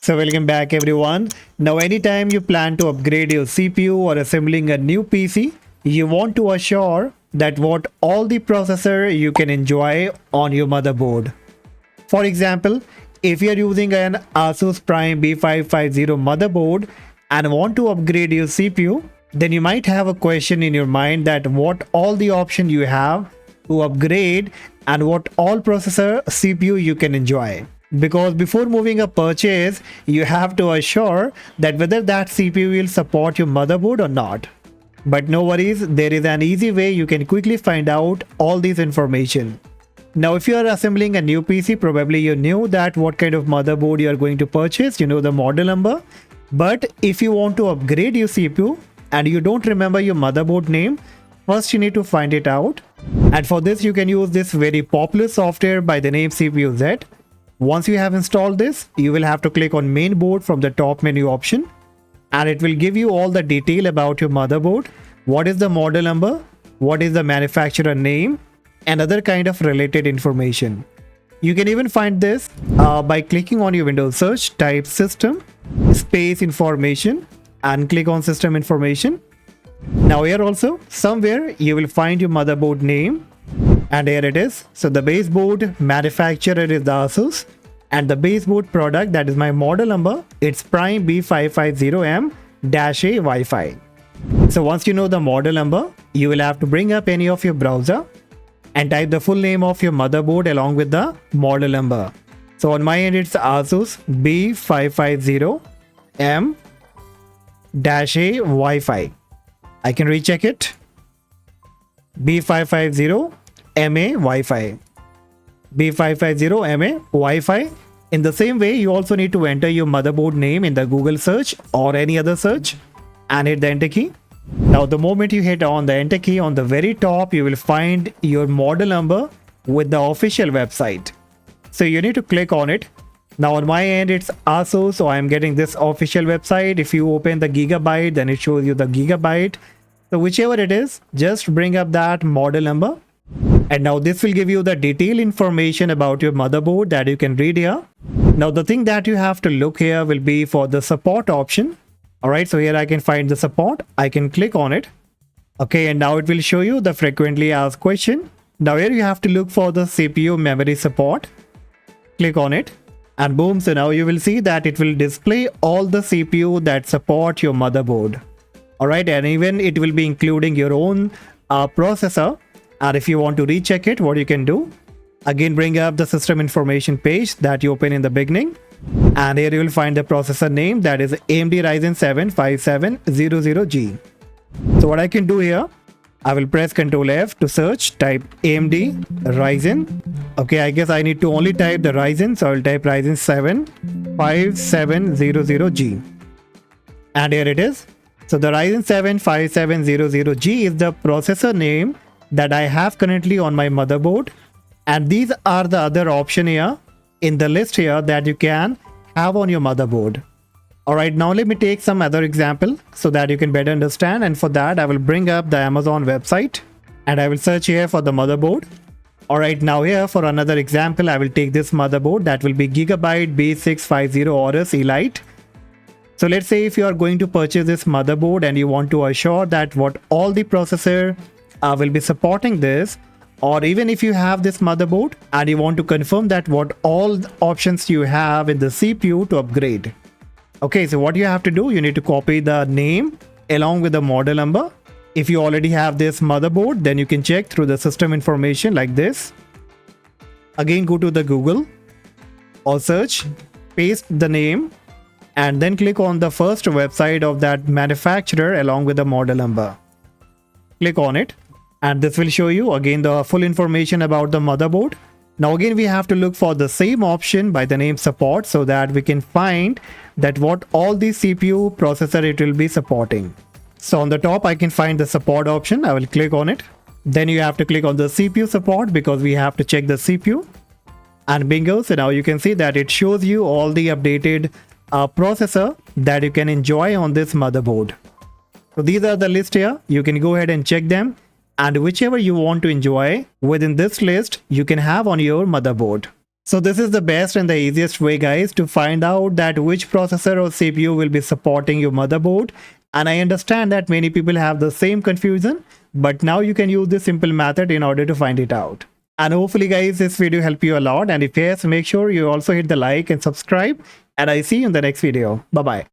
So welcome back everyone. Now anytime you plan to upgrade your CPU or assembling a new PC, you want to assure that what all the processor you can enjoy on your motherboard. For example, if you are using an Asus Prime B550 motherboard and want to upgrade your CPU, then you might have a question in your mind that what all the option you have to upgrade and what all processor CPU you can enjoy. Because before moving a purchase, you have to assure that whether that CPU will support your motherboard or not. But no worries, there is an easy way you can quickly find out all this information. Now if you are assembling a new PC, probably you knew that what kind of motherboard you are going to purchase, you know the model number. But if you want to upgrade your CPU and you don't remember your motherboard name, first you need to find it out. And for this you can use this very popular software by the name CPU-Z. Once you have installed this, you will have to click on main board from the top menu option, and it will give you all the detail about your motherboard, what is the model number, what is the manufacturer name, and other kind of related information. You can even find this by clicking on your Windows search, type system space information and click on system information. Now here also somewhere you will find your motherboard name. And here it is. So the baseboard manufacturer is the Asus, and the baseboard product, that is my model number, it's Prime B550M-A Wi-Fi. So once you know the model number, you will have to bring up any of your browser and type the full name of your motherboard along with the model number. So on my end it's Asus B550M-A Wi-Fi. I can recheck it. B550 MA Wi-Fi. B550 MA Wi-Fi. In the same way, you also need to enter your motherboard name in the Google search or any other search and hit the enter key. Now the moment you hit on the enter key, on the very top you will find your model number with the official website. So you need to click on it. Now on my end it's Asus, so I am getting this official website. If you open the Gigabyte, then it shows you the Gigabyte. So whichever it is, just bring up that model number. And now this will give you the detailed information about your motherboard that you can read here. Now the thing that you have to look here will be for the support option. Alright, so here I can find the support. I can click on it. Okay, and now it will show you the frequently asked question. Now here you have to look for the CPU memory support. Click on it. And boom, so now you will see that it will display all the CPU that support your motherboard. Alright, and even it will be including your own processor. And if you want to recheck it, what you can do, again bring up the system information page that you open in the beginning, and here you will find the processor name, that is AMD Ryzen 7 5700G. So what I can do here, I will press Ctrl F to search, type AMD Ryzen. Okay, I guess I need to only type the Ryzen, so I will type Ryzen 7 5700G, and here it is. So the Ryzen 7 5700G is the processor name that I have currently on my motherboard, and these are the other option here in the list here that you can have on your motherboard. Alright, now let me take some other example so that you can better understand, and for that I will bring up the Amazon website and I will search here for the motherboard. Alright, now here for another example I will take this motherboard, that will be Gigabyte B650 Aorus Elite. So let's say if you are going to purchase this motherboard and you want to assure that what all the processor will be supporting this, or even if you have this motherboard and you want to confirm that what all the options you have in the CPU to upgrade. Okay, so what you have to do, you need to copy the name along with the model number. If you already have this motherboard, then you can check through the system information like this. Again, go to the Google or search, paste the name, and then click on the first website of that manufacturer along with the model number. Click on it. And this will show you again the full information about the motherboard. Now again we have to look for the same option by the name support, so that we can find that what all the CPU processor it will be supporting. So on the top I can find the support option. I will click on it. Then you have to click on the CPU support because we have to check the CPU. And bingo, so now you can see that it shows you all the updated processor that you can enjoy on this motherboard. So these are the list here. You can go ahead and check them. And whichever you want to enjoy within this list, you can have on your motherboard. So this is the best and the easiest way, guys, to find out that which processor or CPU will be supporting your motherboard. And I understand that many people have the same confusion, but now you can use this simple method in order to find it out. And hopefully, guys, this video helped you a lot. And if yes, make sure you also hit the like and subscribe. And I see you in the next video. Bye-bye.